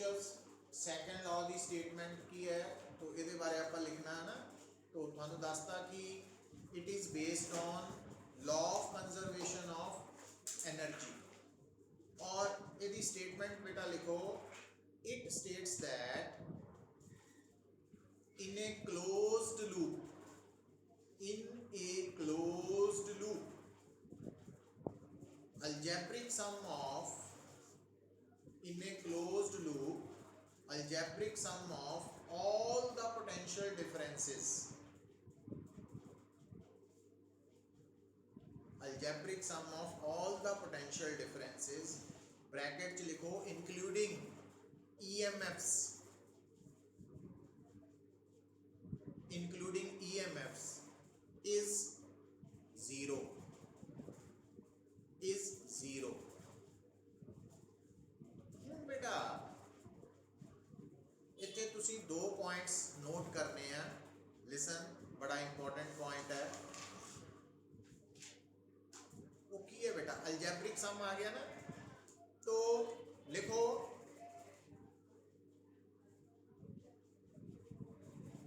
Kirchhoff's second law की statement की है, तो ये बारे आप लिखना है ना। तो थानू दसता कि it is based on law of conservation of energy. और यदि स्टेटमेंट बेटा लिखो, it states that in a closed loop, in a closed loop algebraic sum of, in a closed loop algebraic sum of all the potential differences, algebraic sum of all the potential differences bracket च लिखो including EMFs, including EMFs is zero, is zero। बेटा इतने तुसी दो points note करने हैं, listen, बड़ा important point है। वो की है बेटा, अलजेब्रिक सम आ गया ना, तो लिखो,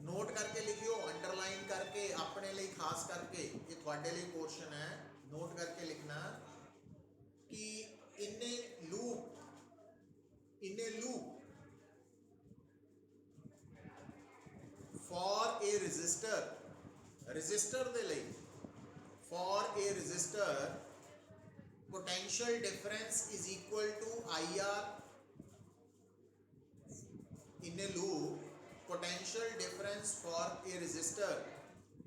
नोट करके लिखियो, अंडरलाइन करके अपने लिए, खास करके ये थोड़े लिए पोर्शन है, नोट करके लिखना कि in a loop, in a loop for a resistor, resistor दे लिए, for a resistor potential difference is equal to I R. In a loop potential difference for a resistor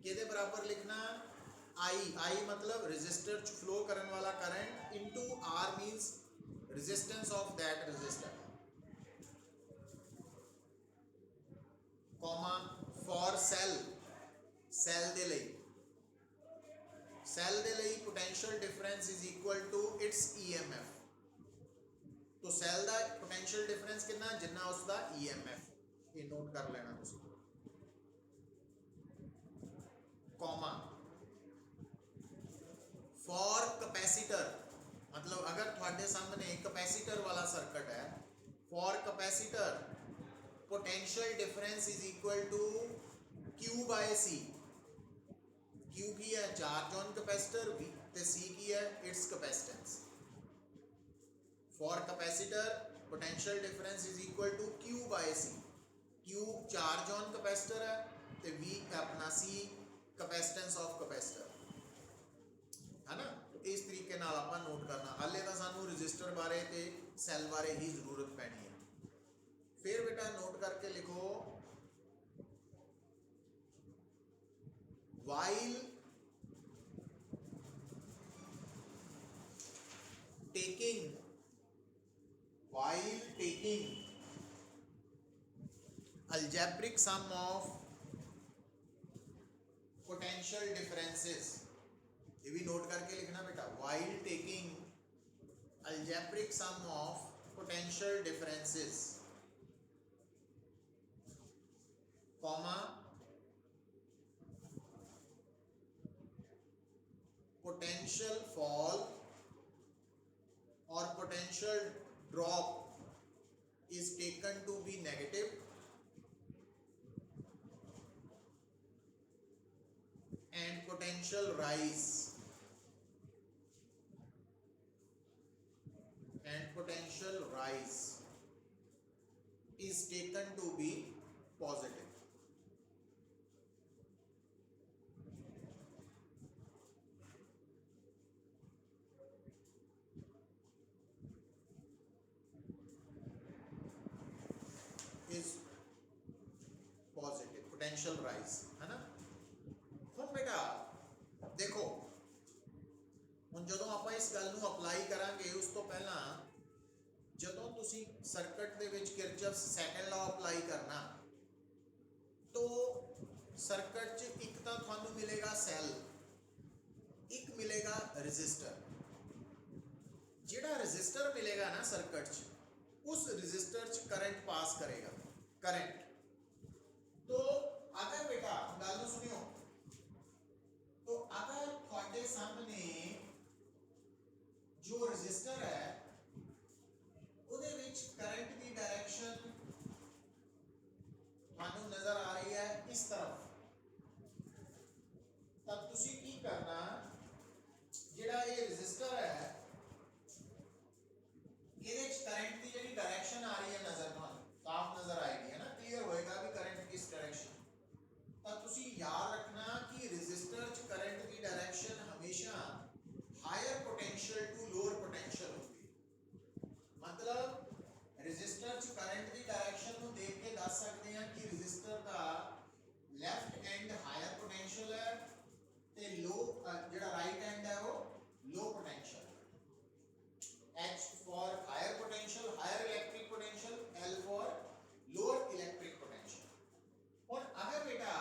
के बराबर लिखना, आई, आई मतलब रजिस्टर च फ्लो करने वाला current, into R means resistance of that resistor, comma for cell, cell दे लिए, cell दे लिए potential difference is equal to its EMF. तो सेल का पोटेंशियल डिफरेंस कितना, जिन्ना उसका ईएमएफ, ये नोट कर लेना तुसी, कॉमा फॉर कैपेसिटर, मतलब अगर थोड़े सामने कैपेसिटर वाला सर्किट है, for capacitor potential difference is equal to Q by C. Q की है चार्ज ऑन कैपेसिटर, ते सी की है its capacitance. For capacitor potential difference is equal to Q by C, Q charge on capacitor है, ते we अपना सी capacitance of capacitor है ना। तो इस तरीके नाल आपां नोट करना। हाले तो सानू रजिस्टर बारे ते सैल बारे ही जरूरत पैनी है। फिर बेटा नोट करके लिखो, while taking algebraic sum of potential differences, ये भी नोट करके लिखना बेटा, while taking algebraic sum of potential differences, comma potential fall or potential drop is taken to be negative and potential rise is taken to be positive। is positive, potential rise है ना। हम बेटा देखो, हम जो आप इस गल नूं अप्लाई करांगे, उस तो पहला जदों तुसी सर्किट दे विच किरचॉफ्स सैकेंड लॉ अप्लाई करना, तो सर्किट च एक तो तुहानूं मिलेगा सैल, एक मिलेगा रजिस्टर। जिहड़ा रजिस्टर मिलेगा ना सर्किट च, उस रजिस्टर च करंट पास करेगा, करंट। तो अगर बेटा गल नूं सुनियो, तो अगर थोड़े सामने जो रजिस्टर है उहदे विच करंट की डायरेक्शन थानू नजर आ रही है इस तरफ, तब तुसी की करना, जेड़ा ये रजिस्टर है ਇਹਦੇ ਚ करंट की ਜਿਹੜੀ डायरेक्शन आ रही है नजर ਤੁਹਾਨੂੰ साफ नजर आएगी, है ना, क्लियर होएगा भी करंट किस डायरेक्शन। तब तुसी याद रखना कि रजिस्टर च करंट की डायरेक्शन हमेशा higher potential to lower potential होती है। मतलब रजिस्टर च करंट की डायरेक्शन ਨੂੰ देख के दस सकते हैं कि रजिस्टर का लेफ्ट एंड हायर पोटेंशियल है ते लो जेड़ा राइट एंड है वो low potential. H for higher potential, higher electric potential, L for lower electric potential। और अगर बेटा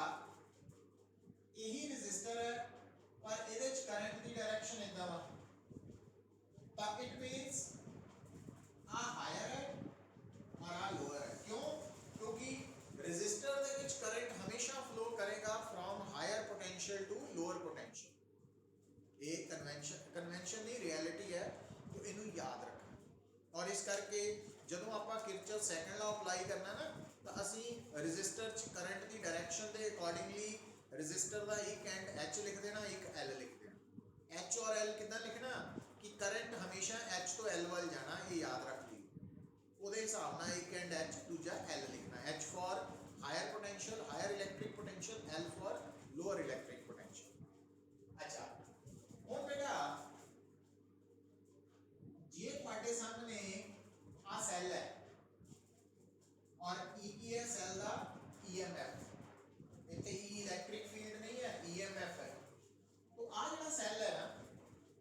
यही रजिस्टर है पर ਇਹਦੇ ਚ करंट की डायरेक्शन इतना वा, तब इट मींस आ हायर है और आ लोअर है। क्यों? क्योंकि रजिस्टर ਦੇ ਵਿੱਚ करंट हमेशा फ्लो करेगा from higher potential to lower potential. ये कन्वेंशन नहीं रियलिटी है, तो इनू याद रखना। और इस करके ਜਦੋਂ ਆਪਾਂ ਕਿਰਚੌਫ ਸੈਕੰਡ ਲਾ ਅਪਲਾਈ ਕਰਨਾ ਨਾ, ਤਾਂ ਅਸੀਂ ਰੈਜ਼ਿਸਟਰ ਚ ਕਰੰਟ ਦੀ ਡਾਇਰੈਕਸ਼ਨ ਦੇ ਅਕੋਰਡਿੰਗਲੀ ਰੈਜ਼ਿਸਟਰ ਦਾ ਇੱਕ ਐਂਡ H ਲਿਖ ਦੇਣਾ, ਇੱਕ L ਲਿਖ ਦੇਣਾ। H और L ਕਿੱਦਾਂ ਲਿਖਣਾ ਕਿ ਕਰੰਟ ਹਮੇਸ਼ਾ H ਤੋਂ L ਵੱਲ ਜਾਣਾ, ਇਹ ਯਾਦ ਰੱਖ ਲਈ। ਉਹਦੇ ਹਿਸਾਬ ਨਾਲ ਇੱਕ ਐਂਡ H, ਦੂਜਾ L ਲਿਖਣਾ। H for higher potential, higher electric potential, L for lower electric potential. ਅੱਛਾ, ਹੁਣ ਬੇਟਾ ये ਤੁਹਾਡੇ सामने आ सेल है और E की है सेल का EMF, इतने E इलेक्ट्रिक फील्ड नहीं है, EMF है। तो आ ਜਿਹੜਾ सेल है ना,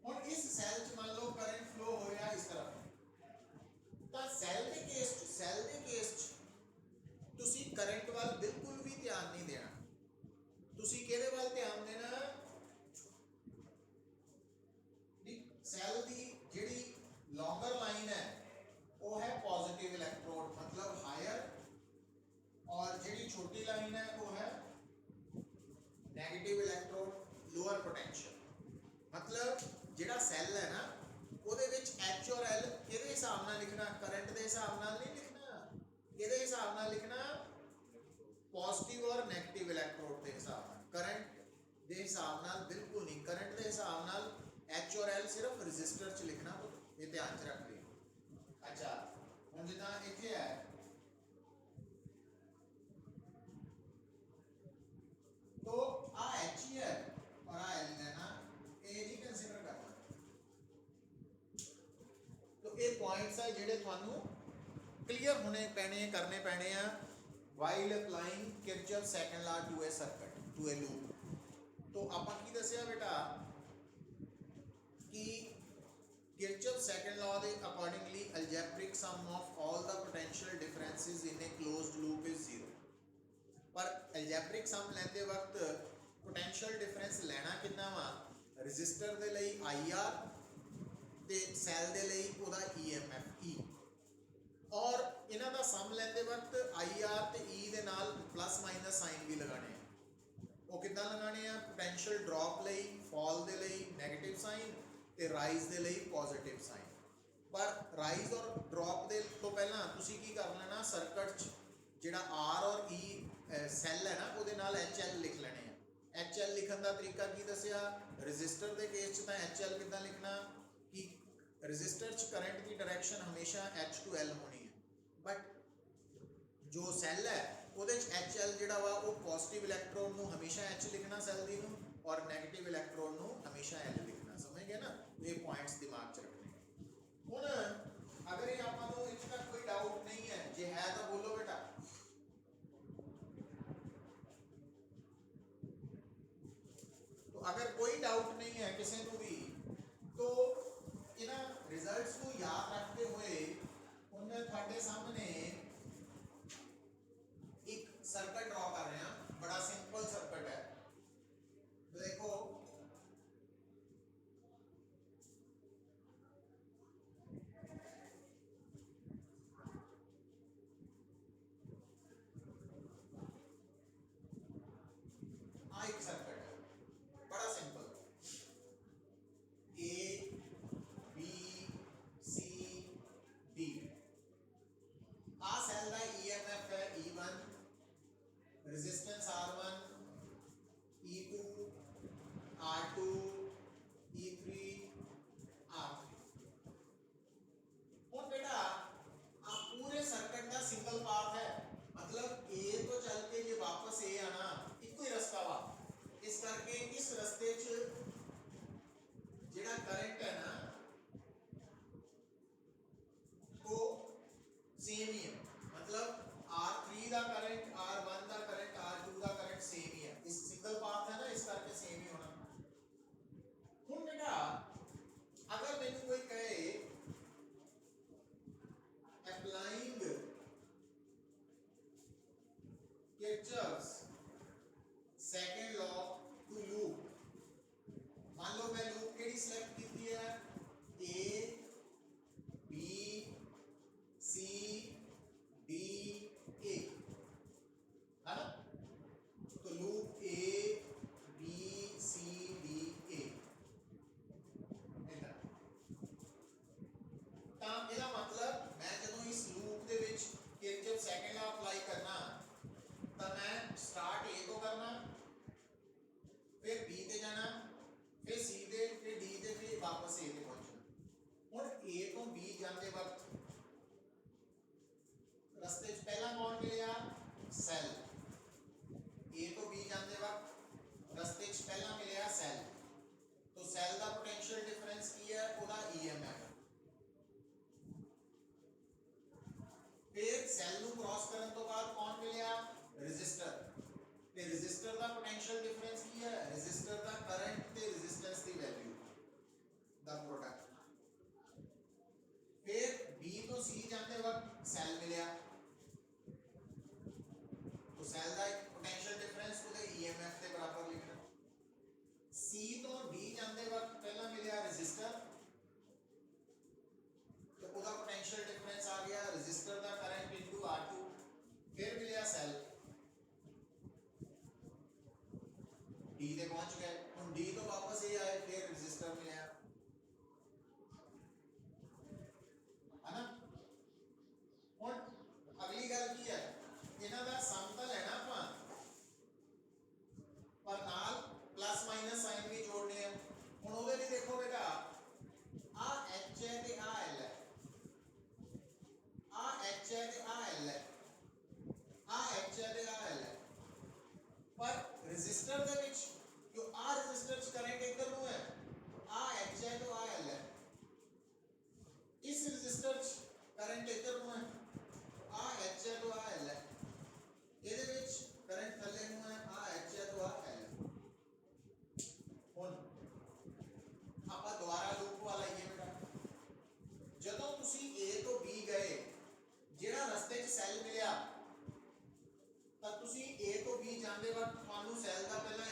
और इस सेल च मान लो करंट फ्लो हो रहा इस तरफ, तो सेल के केस च तुसी करंट वाल बिल्कुल भी ध्यान नहीं देना। तुसी किहदे वाल ध्यान देना, सेल दी जिहड़ी लॉन्गर लाइन है वो है पॉजिटिव इलेक्ट्रोड, मतलब हायर, और जिहड़ी छोटी लाइन है वो है नेगेटिव इलेक्ट्रोड लोअर पोटेंशियल। मतलब जिहड़ा सेल है ना ਉਹਦੇ ਵਿੱਚ H और L ਕਿਹਦੇ ਹਿਸਾਬ ਨਾਲ ਲਿਖਣਾ, ਕਰੰਟ ਦੇ ਹਿਸਾਬ ਨਾਲ ਨਹੀਂ ਲਿਖਣਾ, ਕਿਹਦੇ ਹਿਸਾਬ ਨਾਲ ਲਿਖਣਾ, ਪੋਜ਼ਿਟਿਵ ਔਰ ਨੈਗੇਟਿਵ ਇਲੈਕਟ੍ਰੋਡ ਦੇ ਹਿਸਾਬ ਨਾਲ। ਕਰੰਟ ਦੇ ਹਿਸਾਬ ਨਾਲ ਬਿਲਕੁਲ ਨਹੀਂ, ਕਰੰਟ ਦੇ ਹਿਸਾਬ ਨਾਲ H और L ਸਿਰਫ ਰੈਜ਼ਿਸਟਰ ਚ ਲਿਖਣਾ, ਇਹ ਧਿਆਨ ਚ ਰੱਖ ਲਈ। अच्छा, ਹੁਣ ਜਿੱਦਾਂ ਇੱਥੇ ਹੈ तो आ H ही है और आ L है ना, ये नहीं कंसीडर करना। तो ये पॉइंट्स है ਜਿਹੜੇ ਤੁਹਾਨੂੰ क्लियर होने पैने, करने पैने आ while applying Kirchhoff second law to a circuit, to a loop। तो ਆਪਾਂ ਕੀ ਦੱਸਿਆ ਬੇਟਾ कि Kirchhoff second law ਦੇ accordingly algebraic sum of all the potential differences in a closed loop is 0। पर algebraic sum ਲੈਂਦੇ ਵਕਤ potential difference ਲੈਣਾ ਕਿੰਨਾ ਵਾ, ਰੈਜ਼ਿਸਟਰ ਦੇ ਲਈ IR ਤੇ ਸੈਲ ਦੇ ਲਈ ਉਹਦਾ EMF E, और ਇਹਨਾਂ ਦਾ ਸਮ ਲੈਂਦੇ ਵਕਤ IR ਤੇ E ਦੇ ਨਾਲ ਪਲੱਸ ਮਾਈਨਸ ਸਾਈਨ ਵੀ ਲਗਾਣੇ ਆ। ਉਹ ਕਿੱਦਾਂ ਲਗਾਣੇ ਆ, potential drop ਲਈ fall ਦੇ ਲਈ ਨੈਗੇਟਿਵ ਸਾਈਨ ਤੇ ਰਾਈਜ਼ ਦੇ ਲਈ ਪੋਜ਼ਿਟਿਵ ਸਾਈਨ। ਪਰ ਰਾਈਜ਼ ਔਰ ਡ੍ਰੌਪ ਦੇ ਤੋਂ ਪਹਿਲਾਂ ਤੁਸੀਂ ਕੀ ਕਰ ਲੈਣਾ, ਸਰਕਟ 'ਚ ਜਿਹੜਾ R ਔਰ E ਸੈੱਲ ਹੈ ਨਾ ਉਹਦੇ ਨਾਲ HL ਲਿਖ ਲੈਣੇ ਆ। HL ਲਿਖਣ ਦਾ ਤਰੀਕਾ ਕੀ ਦੱਸਿਆ, ਰੈਜ਼ਿਸਟਰ ਦੇ ਕੇਸ 'ਚ ਤਾਂ HL ਕਿੱਦਾਂ ਲਿਖਣਾ ਕਿ ਰੈਜ਼ਿਸਟਰ 'ਚ ਕਰੰਟ ਦੀ ਡਾਇਰੈਕਸ਼ਨ ਹਮੇਸ਼ਾ H to L ਹੋਣੀ ਹੈ, ਬਟ ਜੋ ਸੈੱਲ ਹੈ ਉਹਦੇ 'ਚ HL ਜਿਹੜਾ ਵਾ ਉਹ ਪੋਜ਼ਿਟਿਵ ਇਲੈਕਟ੍ਰੋਨ ਨੂੰ ਹਮੇਸ਼ਾ H ਲਿਖਣਾ ਸੈੱਲ ਦੀ ਨੂੰ, और नेगेटिव इलेक्ट्रॉन ਨੂੰ हमेशा L लिखना। समझ गए ना, ये पॉइंट्स दिमाग च रखने। हुण अगर ये आपको तो इस तक कोई डाउट नहीं है, जे है तो बोलो बेटा। तो अगर कोई डाउट नहीं है किसी को भी, तो इन्हां रिजल्ट्स को याद रखते हुए हुण तुहाडे सामने एक सर्किट ड्रॉ कर रहे हैं। बड़ा सिंपल सर्किट है, देखो एक सर्किट है, बड़ा simple. resistance R1, E2, R2, E3, R3। ਹੁਣ बेटा आप पूरे सर्किट का सिंगल पाथ है, मतलब A तो चल के जे वापस A आना इको ही रास्ता वा, इस करके इस रास्ते च जेड़ा करंट है ना वो सेम ही है, मतलब R3 का करंट, R1 का करंट, R2 का करंट सेम ही है, इस सिंगल पाथ है ना इस करके सेम ही होना। हुन बेटा अगर मैंने कोई कहे applying Kirchhoff's second law to loop, मान लो मैं लूप केड़ी सिलेक्ट की है, A B C D A, है ना, तो loop A B C D A इधर ਤਾਂ ਇਹਦਾ मतलब मैं ਜਦੋਂ इस लूप ਦੇ ਵਿੱਚ किरचॉफ सेकंड लॉ अप्लाई करना ਤਾਂ मैं स्टार्ट A ਤੋਂ करना, फिर B ਤੇ जाना, फिर C ਤੇ, फिर D ਤੇ, फिर वापस A ਤੇ पहुंचना। ਹੁਣ A ਤੋਂ B ਜਾਂਦੇ ਵਕਤ ਰਸਤੇ 'ਚ ਪਹਿਲਾਂ ਕੌਣ ਮਿਲਿਆ, ਸੈੱਲ। A ਤੋਂ B ਜਾਂਦੇ ਵਕਤ ਰਸਤੇ 'ਚ ਪਹਿਲਾਂ ਮਿਲਿਆ ਸੈੱਲ, तो ਸੈੱਲ ਦਾ ਪੋਟੈਂਸ਼ੀਅਲ ਡਿਫਰੈਂਸ ਕੀ ਹੈ, ਉਹਦਾ EMF। फिर सैल ਨੂੰ क्रॉस ਕਰਨ ਤੋਂ ਬਾਅਦ ਕੌਣ ਮਿਲਿਆ, ਰੈਜ਼ਿਸਟਰ, ਤੇ ਰੈਜ਼ਿਸਟਰ ਦਾ ਪੋਟੈਂਸ਼ੀਅਲ ਡਿਫਰੈਂਸ ਕੀ ਹੈ, ਰੈਜ਼ਿਸਟਰ ਦਾ ਕਰੰਟ ਤੇ ਰੈਜ਼ਿਸਟੈਂਸ ਦੀ ਵੈਲਿਊ ਦਾ ਪ੍ਰੋਡਕਟ। फिर B ਤੋਂ C ਜਾਂਦੇ ਵਕਤ ਸੈਲ ਮਿਲਿਆ, तो ਸੈਲ ਦਾ ਇੱਕ ਪੋਟੈਂਸ਼ੀਅਲ ਡਿਫਰੈਂਸ ਉਹਦੇ EMF ਦੇ ਬਰਾਬਰ ਲਿਖਣਾ। C ਤੋਂ D ਜਾਂਦੇ ਵਕਤ ਪਹਿਲਾਂ ਮਿਲਿਆ ਰੈਜ਼ਿਸਟਰ, तो ਉਹਦਾ पोटेंशियल डिफरेंस आ गया रेजिस्टर ਦਾ करंट इनटू R2, फिर मिलिया सेल, D ਤੇ पहुंच गए, ਹੁਣ D ਤੋਂ वापस ये आए, फिर रेजिस्टर मिलिया, है ना। ਹੁਣ अगली गल की है, ਇਹਨਾਂ ਦਾ ਸਮਤਲ ਹੈ ਨਾ ਆਪਾਂ, पर ਨਾਲ प्लस माइनस साइन भी जोड़ने हैं। ਹੁਣ ਉਹਦੇ ਲਈ देखो बेटा आ H है ते आ L है, आ H है ते आ L है, आ H है ते आ L है, पर रेजिस्टर ਦੇ ਵਿੱਚ ਜੋ आ रेजिस्टर ਚ करंट इधर ਨੂੰ है, आ H है तो आ L है, इस रेजिस्टर ਚ करंट इधर ਨੂੰ है, आ H है तो आ L है, ਇਹਦੇ ਵਿੱਚ करंट ਥੱਲੇ ਨੂੰ है, आ H है तो आ L है। ਹੁਣ ਆਪਾਂ ਦੁਬਾਰਾ ਲੂਪ ਵਾਲਾ ਇਹ ਬੇਟਾ, ਜਦੋਂ ਤੁਸੀਂ A ਤੋਂ B ਗਏ, ਜਿਹੜਾ ਰਸਤੇ 'ਚ ਸੈੱਲ ਮਿਲਿਆ, ਤਾਂ ਤੁਸੀਂ A ਤੋਂ B ਜਾਂਦੇ ਵਕਤ ਤੁਹਾਨੂੰ ਸੈੱਲ ਦਾ ਪਹਿਲਾਂ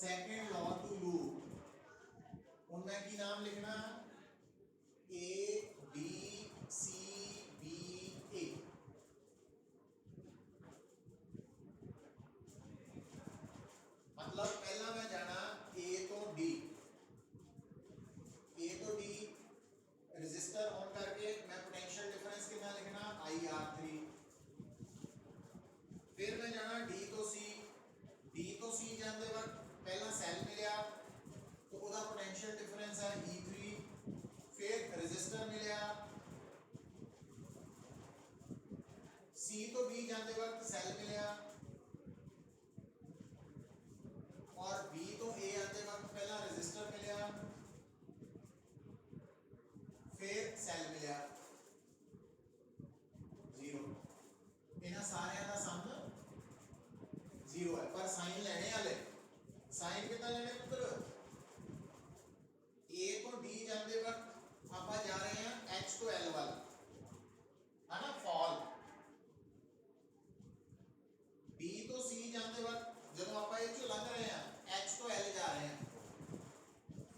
सेकंड लॉ टू लूप, ਹੁਣ मैं की नाम लिखना A B C B A। मतलब पहला मैं जाना A तो D, A तो D रजिस्टर ऑन करके मैं पोटेंशियल डिफरेंस कितना लिखना IR3। फिर मैं जाना D तो C, D तो C जाते वक्त पहला सेल मिलया तो ਉਹਦਾ पोटेंशियल डिफरेंस है E3। फिर रजिस्टर मिलया, C तो B जाते वक्त सेल मिलया और B तो A आते वक्त पहला रजिस्टर मिलया फिर सेल मिलया 0। इन्हां सारियां दा सम 0 है, पर साइन लेने वाले साइन कितना लेने पुत्र A तो D जाते वक्त आप जा रहे हैं H तो L वाल है ना फॉल, B तो C जाते वक्त जब आप ये चो लग रहे हैं H तो L जा रहे हैं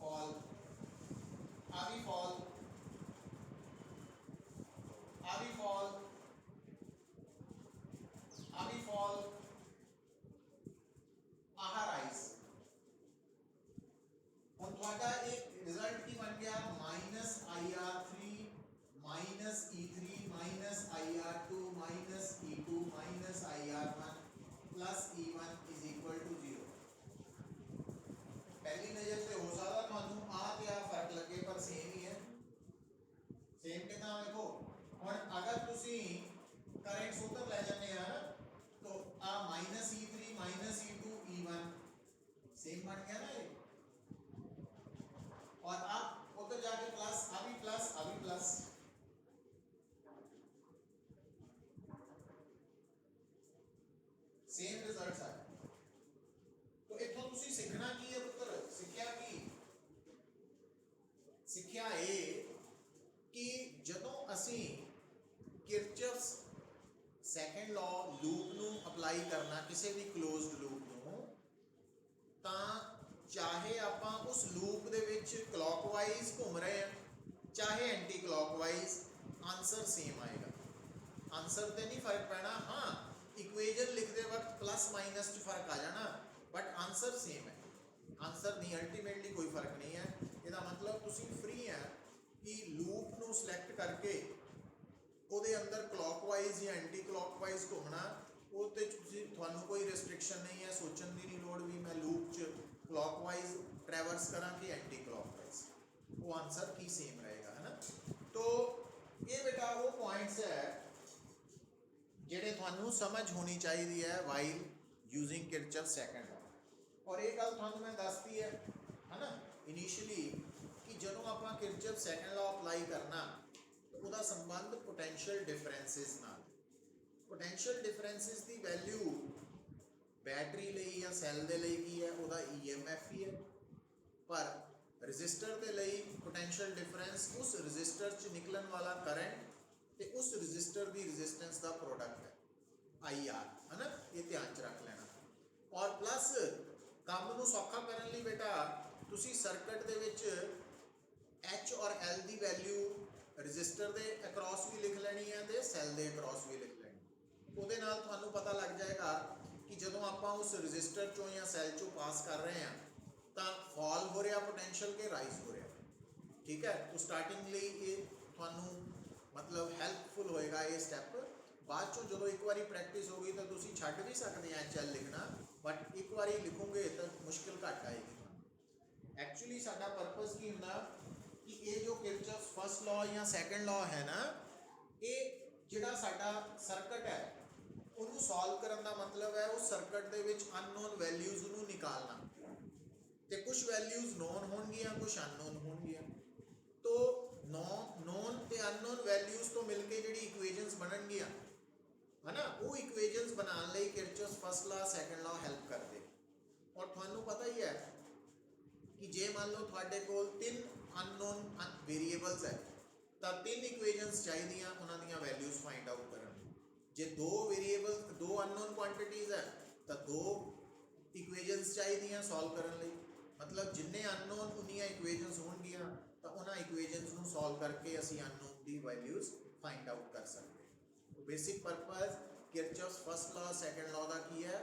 फॉल, आ भी फॉल, आ भी फॉल, आ भी फॉल, आह राइज। और थोड़ा एक रिजल्ट की बन गया -IR3 -E3 -IR2 -E2 -IR1 +E1 is equal to 0। पहली नजर से हो सकता थानू आ क्या फर्क लगे पर सेम ही है, सेम कितना देखो और अगर तुसी करंट सूत्र ले जाने यार तो आ -E3 -E2 E1 सेम बन गया ना ये, और आप उधर जाके प्लस अभी प्लस अभी प्लस, सेम रिजल्ट्स आ। तो इथों तुसी सीखना की है पुत्र, सिक्ख्या की सिक्ख्या ए कि जदों असी किरचॉफ्स सेकंड लॉ लूप ਨੂੰ ਅਪਲਾਈ ਕਰਨਾ ਕਿਸੇ ਵੀ ਕਲੋਜ਼ਡ ਲੂਪ ਨੂੰ, ਤਾਂ ਚਾਹੇ ਆਪਾਂ ਉਸ ਲੂਪ ਦੇ ਵਿੱਚ ਕਲੌਕਵਾਈਜ਼ ਘੁੰਮ ਰਹੇ ਹਾਂ ਚਾਹੇ ਐਂਟੀ ਕਲੌਕਵਾਈਜ਼, ਆਨਸਰ ਸੇਮ ਆਏਗਾ। ਆਨਸਰ ਤੇ ਨਹੀਂ ਫਰਕ ਪੈਣਾ, ਹਾਂ ਇਕੁਏਸ਼ਨ ਲਿਖਦੇ ਵਕਤ ਪਲੱਸ ਮਾਈਨਸ 'ਚ ਫਰਕ ਆ ਜਾਣਾ ਬਟ ਆਨਸਰ ਸੇਮ ਹੈ। ਆਨਸਰ ਨਹੀਂ ਅਲਟੀਮੇਟਲੀ ਕੋਈ ਫਰਕ ਨਹੀਂ ਹੈ। ਇਹਦਾ ਮਤਲਬ ਤੁਸੀਂ ਫ੍ਰੀ ਹੈ ਕਿ ਲੂਪ ਨੂੰ ਸਿਲੈਕਟ ਕਰਕੇ ਉਹਦੇ ਅੰਦਰ ਕਲੌਕਵਾਈਜ਼ ਜਾਂ ਐਂਟੀ ਕਲੌਕਵਾਈਜ਼ ਘੁੰਮਣਾ, ਉਹਦੇ 'ਚ ਤੁਸੀਂ ਤੁਹਾਨੂੰ ਕੋਈ ਰਿਸਟ੍ਰਿਕਸ਼ਨ ਨਹੀਂ ਹੈ, ਸੋਚਣ ਦੀ ਨਹੀਂ ਲੋੜ ਵੀ ਮੈਂ ਲੂਪ 'ਚ ਕਲੌਕਵਾਈਜ਼ ट्रैवर्स करा कि एंटी क्लॉकवाइज, वो आंसर की सेम रहेगा है ना। तो ये बेटा वो पॉइंट्स है जेडे थानू समझ होनी चाहिए है while using Kirchhoff second law. और ये गल थानू मैं दसती है ना इनिशियली कि जदों आप किरचॉफ सेकंड लॉ अप्लाई करना तो उसका संबंध पोटेंशियल डिफरेंसिस नाल, पोटेंशियल डिफरेंसिस की वैल्यू बैटरी ਲਈ ਜਾਂ ਸੈੱਲ ਦੇ ਲਈ ਕੀ ਹੈ ਉਹਦਾ EMF ਹੀ ਹੈ, पर रजिस्टर के लिए पोटेंशियल डिफरेंस उस रजिस्टर च निकलन वाला करंट ते उस रजिस्टर की रजिस्टेंस का प्रोडक्ट है IR है ना, ये ध्यान च रख लेना। और प्लस काम नूं सौखा करने लिए बेटा तुसी सर्किट दे विच H और L की वैल्यू रजिस्टर के अक्रॉस भी लिख लेनी है तो सैल के अक्रॉस भी लिख लेनी, ਉਹਦੇ ਨਾਲ ਤੁਹਾਨੂੰ पता लग जाएगा कि जदों आप उस रजिस्टर चों या सैल चों पास कर रहे हैं तो फॉल हो रहा पोटेंशियल के राइज हो रहा, ठीक है। तो स्टार्टिंग लिए ये थानू मतलब हेल्पफुल होएगा ये स्टैप, बाद चों जो एक बार प्रैक्टिस होगी तो तुसी छड्ड भी सकते हैं HL लिखना, बट एक बार लिखोगे तो मुश्किल घट आएगी। एक्चुअली साडा पर्पस की होंदा कि ये जो किरचॉफ फर्स्ट लॉ या सैकेंड लॉ है ना, ये जिहड़ा साडा सर्किट है ਉਹਨੂੰ सॉल्व करने का मतलब है उस सर्किट के विच अननोन वैल्यूज़ ਨੂੰ निकालना, तो कुछ वैल्यूज़ नोन होणगियां कुछ अननोन होणगियां, तो नोन ते अननोन वैल्यूज़ तो मिलके जिहड़ी इक्वेशनस बनणगियां है ना, वो इक्वेशनस बनाने लई Kirchhoff first law second law help करदे। और तुहानू पता ही है कि जे मान लो तुहाडे कोल 3 अननोन वेरीएबल्स है तो 3 इक्वेशनस चाहिए उन्हां दीयां वैल्यूज़ फाइंड आउट करन, जे 2 वेरीएबल्स 2 अननोन क्वांटिटीज़ है तो 2 इक्वेशनस ਇਕੁਏਸ਼ਨਸ ਚਾਹੀਦੀਆਂ ਸੋਲਵ ਕਰਨ ਲਈ, ਮਤਲਬ ਜਿੰਨੇ ਅਨਨੋਨ ਉਨੀਆਂ ਇਕੁਏਸ਼ਨਸ ਹੋਣਗੀਆਂ ਤਾਂ ਉਹਨਾਂ ਇਕੁਏਸ਼ਨਸ ਨੂੰ ਸੋਲਵ ਕਰਕੇ ਅਸੀਂ ਅਨਨੋਨ ਦੀ ਵੈਲਿਊਜ਼ ਫਾਈਂਡ ਆਊਟ ਕਰ ਸਕਦੇ। ਬੇਸਿਕ ਪਰਪਸ ਕਿਰਚੌਫਸ ਫਸਟ ਲਾ ਸੈਕੰਡ ਲਾ ਦਾ ਕੀ ਹੈ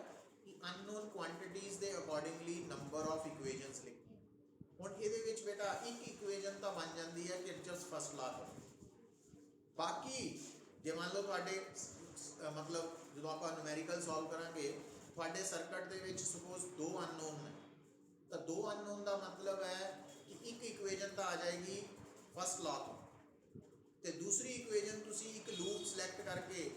ਕਿ ਅਨਨੋਨ ਕੁਆਂਟੀਟੀਜ਼ ਦੇ ਅਕੋਰਡਿੰਗਲੀ ਨੰਬਰ ਆਫ ਇਕੁਏਸ਼ਨਸ ਲਿਖੀਆਂ। ਹੁਣ ਇਹਦੇ ਵਿੱਚ ਬੇਟਾ ਇੱਕ ਇਕੁਏਸ਼ਨ ਤਾਂ ਬਣ ਜਾਂਦੀ ਹੈ ਕਿਰਚੌਫਸ ਫਸਟ ਲਾ ਤੋਂ, ਬਾਕੀ ਜੇ ਮੰਨ ਲਓ ਤੁਹਾਡੇ ਮਤਲਬ ਜਦੋਂ ਆਪਾਂ ਨੂਮੈਰੀਕਲ ਸੋਲਵ ਕਰਾਂਗੇ ਤੁਹਾਡੇ ਸਰਕਟ ਦੇ ਵਿੱਚ ਸਪੋਜ਼ ਦੋ ਅਨਨੋਨ ਨੇ, ਤਾਂ ਦੋ ਅਨਨੋਨ ਦਾ ਮਤਲਬ ਹੈ ਕਿ ਇੱਕ ਇਕੁਏਸ਼ਨ ਤਾਂ ਆ ਜਾਏਗੀ ਫਸਟ ਲਾ ਤੋਂ, ਤੇ ਦੂਸਰੀ ਇਕੁਏਸ਼ਨ ਤੁਸੀਂ ਇੱਕ ਲੂਪ ਸਿਲੈਕਟ ਕਰਕੇ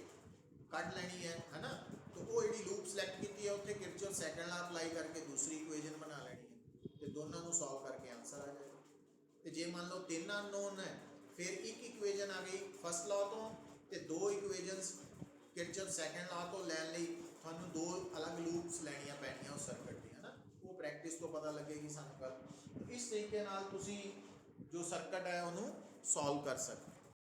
ਕੱਢ ਲੈਣੀ ਹੈ ਨਾ। ਤਾਂ ਉਹ ਜਿਹੜੀ ਲੂਪ ਸਿਲੈਕਟ ਕੀਤੀ ਹੈ ਉੱਥੇ ਕਿਰਚੌਫ ਸੈਕੰਡ ਲਾ ਅਪਲਾਈ ਕਰਕੇ ਦੂਸਰੀ ਇਕੁਏਸ਼ਨ ਬਣਾ ਲੈਣੀ ਹੈ ਤੇ ਦੋਨਾਂ ਨੂੰ ਸੋਲਵ ਕਰਕੇ ਆਨਸਰ ਆ ਜਾਏਗਾ। ਤੇ ਜੇ ਮੰਨ ਲਓ ਤਿੰਨ ਅਨਨੋਨ ਹੈ ਫਿਰ ਇੱਕ ਇਕੁਏਸ਼ਨ ਆ ਗਈ ਫਸਟ ਲਾ ਤੋਂ ਤੇ ਦੋ ਇਕੁਏਸ਼ਨਸ ਕਿਰਚੌਫ ਸੈਕੰਡ ਲਾ ਤੋਂ ਲੈਣ ਲਈ ਤੁਹਾਨੂੰ ਦੋ ਅਲੱਗ ਲੂਪਸ ਲੈਣੀਆਂ ਪੈਣੀਆਂ ਉਸ ਸਰਕਟ ਦੀਆਂ, ਹੈ ਨਾ। ਉਹ ਪ੍ਰੈਕਟਿਸ ਤੋਂ ਪਤਾ ਲੱਗੇਗੀ ਸਾਨੂੰ ਕੱਲ। ਇਸ ਤਰੀਕੇ ਨਾਲ ਤੁਸੀਂ ਜੋ ਸਰਕਟ ਹੈ ਉਹਨੂੰ ਸੋਲਵ ਕਰ ਸਕਦੇ।